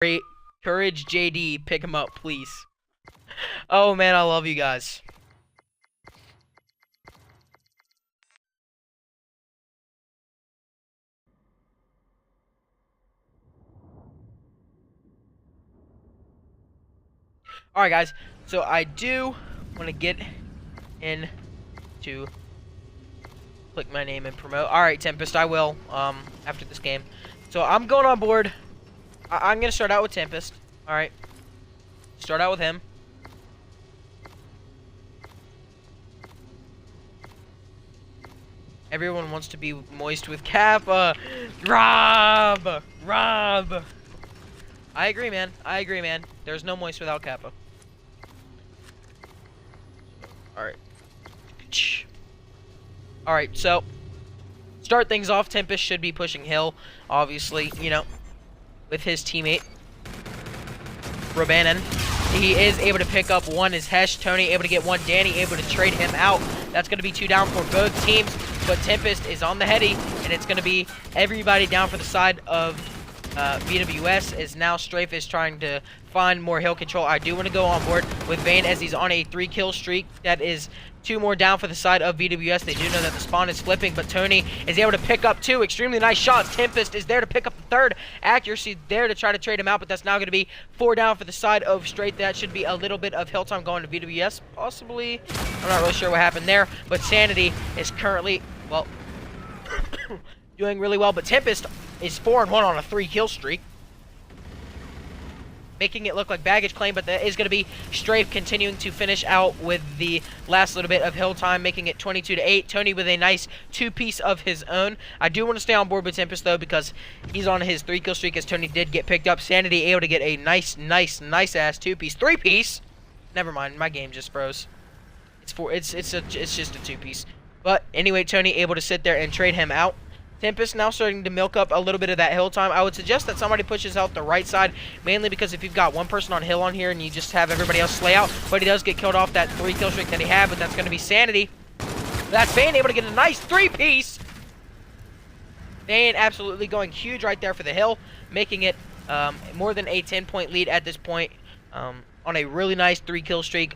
Courage JD, pick him up, please. Oh man, I love you guys. Alright guys, so I do want to get in to click my name and promote. Alright Tempest, I will, after this game. So I'm going on board. I'm going to start out with Tempest. Alright. Start out with him. Everyone wants to be moist with Kappa. Rob! Rob! I agree, man. I agree, man. There's no moist without Kappa. Alright. Alright, so start things off. Tempest should be pushing Hill, obviously, you know, with his teammate Robanin. He is able to pick up one is HeShh. Tony able to get one. Danyy able to trade him out. That's going to be 2 down for both teams. But Tempest is on the heady, and it's going to be everybody down for the side of VWS. As now Strafe is trying to find more hill control. I do want to go on board with Vayne as he's on a 3-kill streak. That is 2 more down for the side of VWS. They do know that the spawn is flipping, but Tony is able to pick up 2 extremely nice shots. Tempest is there to pick up the 3rd. Accuracy there to try to trade him out, but that's now going to be 4 down for the side of Strafe. That should be a little bit of hill time going to VWS, possibly. I'm not really sure what happened there, but Sanityy is currently, well, doing really well, but Tempest is 4-1 on a 3-kill streak, making it look like baggage claim, but that is going to be Strafe continuing to finish out with the last little bit of hill time, making it 22-8. Tony with a nice 2-piece of his own. I do want to stay on board with Tempest, though, because he's on his 3-kill streak, as Tony did get picked up. Sanityy able to get a nice ass 2-piece. 3-piece? Never mind, my game just froze. It's just a 2-piece. But anyway, Tony able to sit there and trade him out. Tempest now starting to milk up a little bit of that hill time. I would suggest that somebody pushes out the right side, mainly because if you've got one person on hill on here and you just have everybody else slay out, but he does get killed off that 3-kill streak that he had, but that's going to be Sanityy. That's Vayne able to get a nice 3-piece. Vayne absolutely going huge right there for the hill, making it more than a 10-point lead at this point on a really nice 3-kill streak.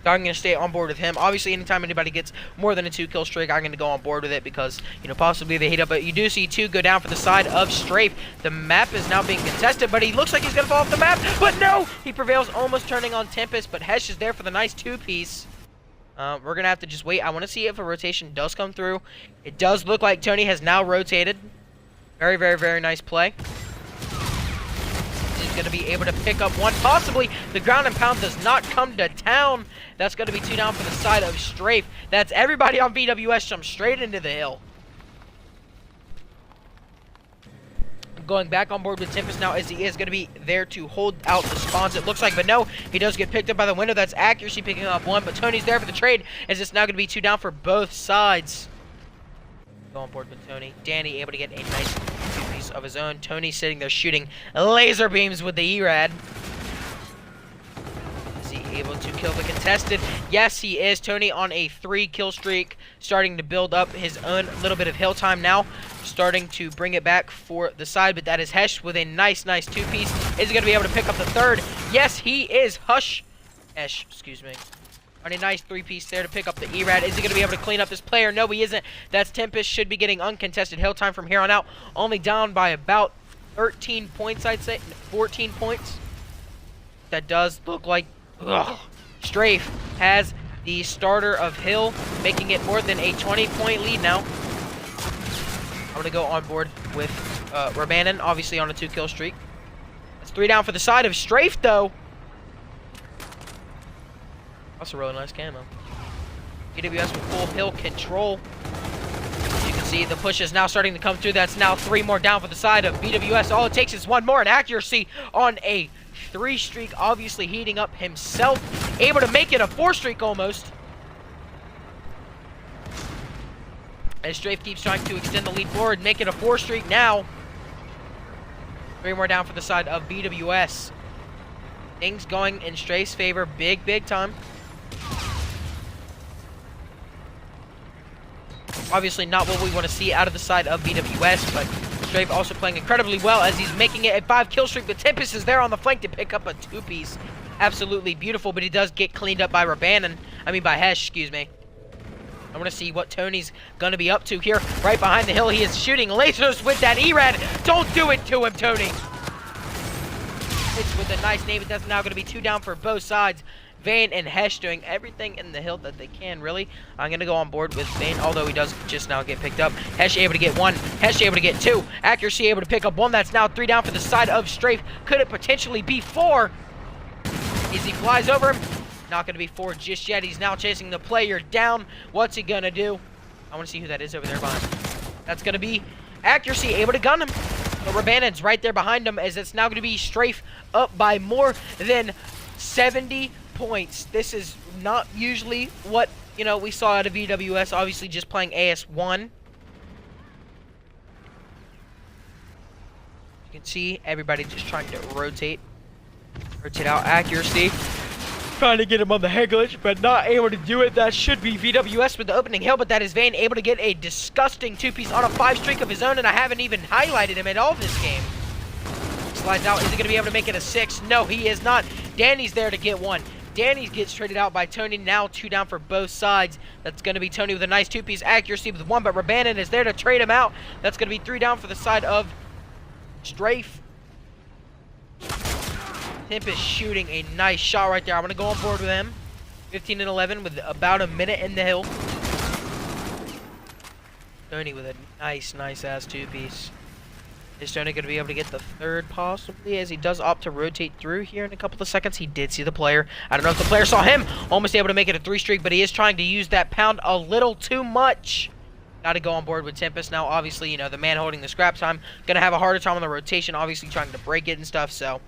So I'm going to stay on board with him. Obviously, anytime anybody gets more than a 2-kill streak, I'm going to go on board with it because, you know, possibly they heat up. But you do see 2 go down for the side of Strafe. The map is now being contested, but he looks like he's going to fall off the map. But no! He prevails, almost turning on Tempest, but HeShh is there for the nice 2-piece. We're going to have to just wait. I want to see if a rotation does come through. It does look like Tony has now rotated. Very, very, very nice play. Going to be able to pick up one, possibly. The ground and pound does not come to town. That's going to be 2 down for the side of Strafe. That's everybody on VWS jump straight into the hill. Going back on board with Tempest now, as he is going to be there to hold out the spawns, it looks like, but no, he does get picked up by the window. That's Accuracy picking up 1, but Tony's there for the trade, as it's now going to be 2 down for both sides. Go on board with Tony. Danyy able to get a nice 2-piece of his own. Tony sitting there shooting laser beams with the E-Rad. Is he able to kill the contested? Yes, he is. Tony on a 3-kill streak, starting to build up his own little bit of hill time now. Starting to bring it back for the side, but that is HeShh with a nice 2-piece. Is he going to be able to pick up the 3rd? Yes, he is. HeShh, excuse me. On a nice 3-piece there to pick up the E-Rad. Is he going to be able to clean up this player? No, he isn't. That's Tempest. Should be getting uncontested hill time from here on out. Only down by about 13 points, I'd say. 14 points. That does look like... Ugh. Strafe has the starter of hill, making it more than a 20-point lead now. I'm going to go on board with Robanin, obviously on a 2-kill streak. That's 3 down for the side of Strafe, though. That's a really nice camo. VWS with full hill control. As you can see, the push is now starting to come through. That's now 3 more down for the side of VWS. All it takes is 1 more, and Accuracy on a 3 streak, obviously heating up himself. Able to make it a 4 streak almost. As Strafe keeps trying to extend the lead forward, make it a 4 streak now. 3 more down for the side of VWS. Things going in Strafe's favor, big time. Obviously not what we want to see out of the side of VWS, but Strafe also playing incredibly well as he's making it a 5-kill streak, but Tempest is there on the flank to pick up a 2-piece. Absolutely beautiful, but he does get cleaned up by Robanin. I mean by HeShh, excuse me. I want to see what Tony's going to be up to here. Right behind the hill, he is shooting lasers with that E-Rad. Don't do it to him, Tony. It's with a nice name. That's now going to be 2 down for both sides. Vayne and HeShh doing everything in the hill that they can, really. I'm going to go on board with Vayne, although he does just now get picked up. HeShh able to get 1. HeShh able to get 2. Accuracy able to pick up 1. That's now 3 down for the side of Strafe. Could it potentially be 4? As he flies over him. Not going to be 4 just yet. He's now chasing the player down. What's he going to do? I want to see who that is over there behind him. That's going to be Accuracy able to gun him. But Robanin's right there behind him as it's now going to be Strafe up by more than 70 points. This is not usually what, you know, we saw out of VWS, obviously just playing AS1. You can see everybody just trying to rotate out. Accuracy trying to get him on the head glitch, but not able to do it. That should be VWS with the opening hill, but that is Vayne able to get a disgusting 2-piece on a 5 streak of his own, and I haven't even highlighted him at all this game. Slides out. Is he going to be able to make it a 6? No, he is not. Dany's there to get 1. Danyy gets traded out by Tony. Now 2 down for both sides. That's going to be Tony with a nice 2-piece. Accuracy with 1, but Robanin is there to trade him out. That's going to be 3 down for the side of Strafe. Tempest shooting a nice shot right there. I'm going to go on board with him. 15 and 11 with about a minute in the hill. Tony with a nice ass 2-piece. Is Tony going to be able to get the 3rd possibly as he does opt to rotate through here in a couple of seconds? He did see the player. I don't know if the player saw him. Almost able to make it a 3 streak, but he is trying to use that pound a little too much. Got to go on board with Tempest. Now, obviously, you know, the man holding the scrap time. Going to have a harder time on the rotation, obviously trying to break it and stuff, so.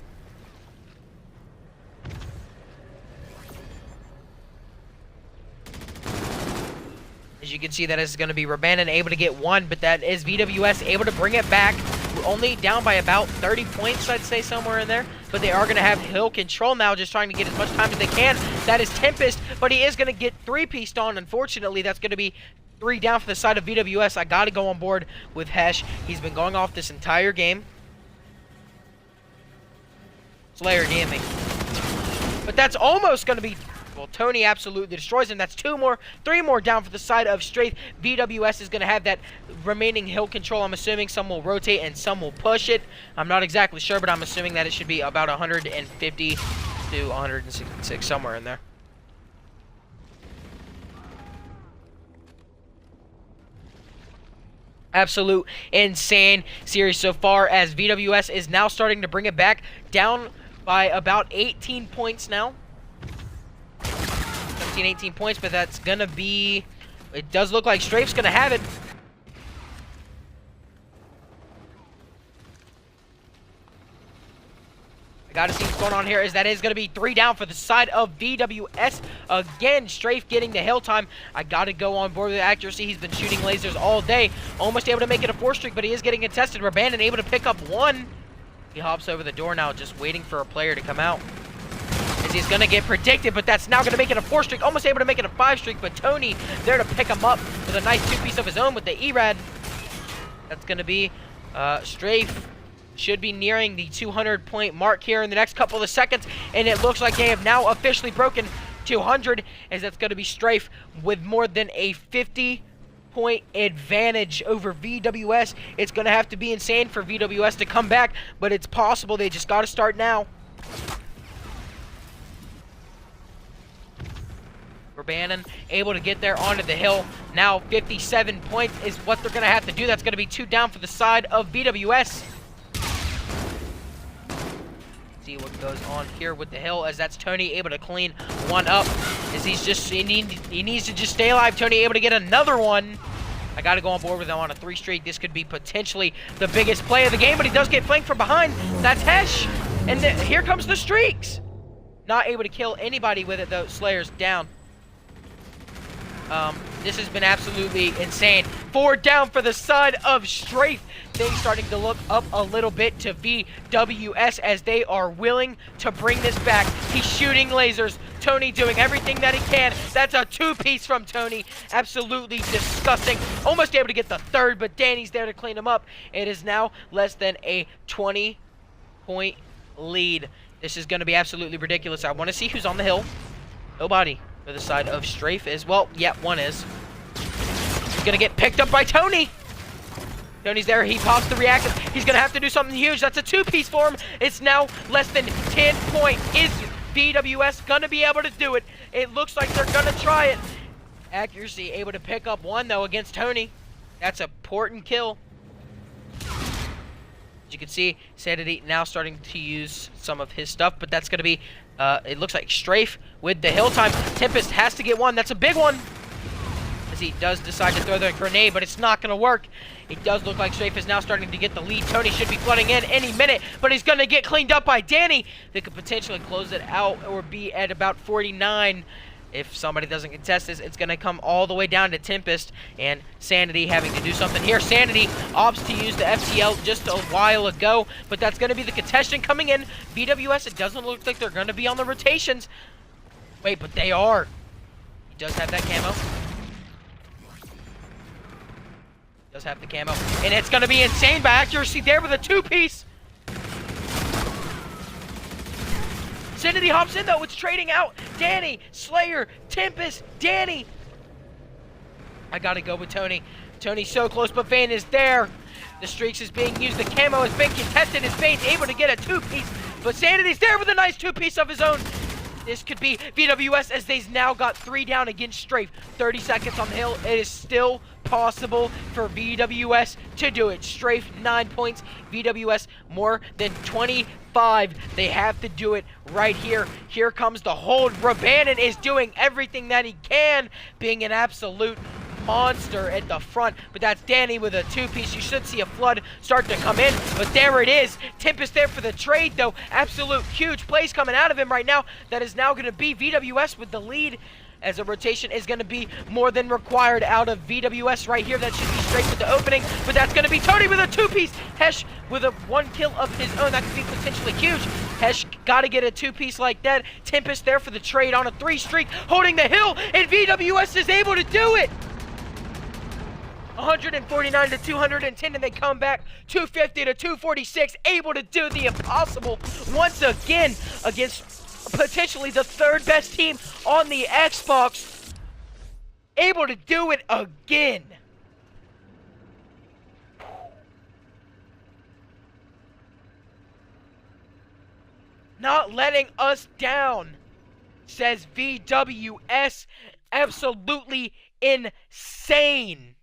As you can see, that is going to be Robanin able to get 1, but that is VWS able to bring it back. We're only down by about 30 points, I'd say, somewhere in there. But they are going to have hill control now, just trying to get as much time as they can. That is Tempest, but he is going to get 3-pieced on. Unfortunately, that's going to be 3 down for the side of VWS. I got to go on board with HeShh. He's been going off this entire game. Slayer damning. But that's almost going to be... Well, Tony absolutely destroys him. That's 3 more down for the side of Strafe. VWS is going to have that remaining hill control. I'm assuming some will rotate and some will push it. I'm not exactly sure, but I'm assuming that it should be about 150 to 166, somewhere in there. Absolute insane series so far as VWS is now starting to bring it back down by about 18 points now. 18 points, but that's gonna be, it does look like Strafe's gonna have it. I gotta see what's going on here, as that is gonna be 3 down for the side of VWS. Again, Strafe getting the hill time. I gotta go on board with Accuracy. He's been shooting lasers all day, almost able to make it a 4 streak, but he is getting contested. Robanin able to pick up 1. He hops over the door now, just waiting for a player to come out. As he's going to get predicted, but that's now going to make it a 4 streak. Almost able to make it a 5 streak, but Tony there to pick him up with a nice 2-piece of his own with the E-Rad. That's going to be Strafe. Should be nearing the 200-point mark here in the next couple of seconds, and it looks like they have now officially broken 200, as that's going to be Strafe with more than a 50-point advantage over VWS. It's going to have to be insane for VWS to come back, but it's possible. They just got to start now. Robanin able to get there onto the hill. Now 57 points is what they're going to have to do. That's going to be 2 down for the side of VWS. See what goes on here with the hill, as that's Tony able to clean 1 up. As he needs to just stay alive. Tony able to get another 1. I got to go on board with him on a 3 streak. This could be potentially the biggest play of the game, but he does get flanked from behind. That's HeShh. And here comes the streaks. Not able to kill anybody with it, though. Slayer's down. This has been absolutely insane. 4 down for the side of Strafe. Things starting to look up a little bit to VWS as they are willing to bring this back. He's shooting lasers. Tony doing everything that he can. That's a 2-piece from Tony. Absolutely disgusting. Almost able to get the third, but Danny's there to clean him up. It is now less than a 20-point lead. This is going to be absolutely ridiculous. I want to see who's on the hill. Nobody for the side of Strafe is. Well, yeah, one is. He's going to get picked up by Tony. Tony's there. He pops the reactor. He's going to have to do something huge. That's a 2-piece for him. It's now less than 10 points. Is VWS going to be able to do it? It looks like they're going to try it. Accuracy able to pick up one, though, against Tony. That's a important kill. As you can see, Sanityy now starting to use some of his stuff, but that's going to be, it looks like Strafe with the hill time. Tempest has to get one. That's a big one. As he does decide to throw the grenade, but it's not going to work. It does look like Strafe is now starting to get the lead. Tony should be flooding in any minute, but he's going to get cleaned up by Danyy. They could potentially close it out or be at about 49. If somebody doesn't contest this, it's going to come all the way down to Tempest and Sanityy having to do something here. Sanityy opts to use the FTL just a while ago, but that's going to be the contestant coming in. VWS, it doesn't look like they're going to be on the rotations. Wait, but they are. He does have that camo. Does have the camo. And it's going to be insane by accuracy there with a 2-piece. Sanityy hops in, though. It's trading out. Danyy, Slayer, Tempest, Danyy. I got to go with Tony. Tony's so close, but Vayne is there. The streaks is being used. The camo has been contested. As Vayne's able to get a 2-piece. But Sanityy's there with a nice 2-piece of his own. This could be VWS as they've now got 3 down against Strafe. 30 seconds on the hill. It is still possible for VWS to do it. Strafe 9 points. VWS more than 25. They have to do it right here. Here comes the hold. Robanin is doing everything that he can, being an absolute monster at the front, but that's Danyy with a 2-piece. You should see a flood start to come in, but there it is. Tempest there for the trade, though. Absolute huge plays coming out of him right now. That is now going to be VWS with the lead, as a rotation is going to be more than required out of VWS right here. That should be Strafe with the opening, but that's going to be Tony with a 2-piece. HeShh with a 1 kill of his own. That could be potentially huge. HeShh got to get a 2-piece like that. Tempest there for the trade on a 3 streak, holding the hill, and VWS is able to do it. 149 to 210, and they come back 250 to 246, able to do the impossible once again against potentially the 3rd best team on the Xbox. Able to do it again. Not letting us down, says VWS. Absolutely insane.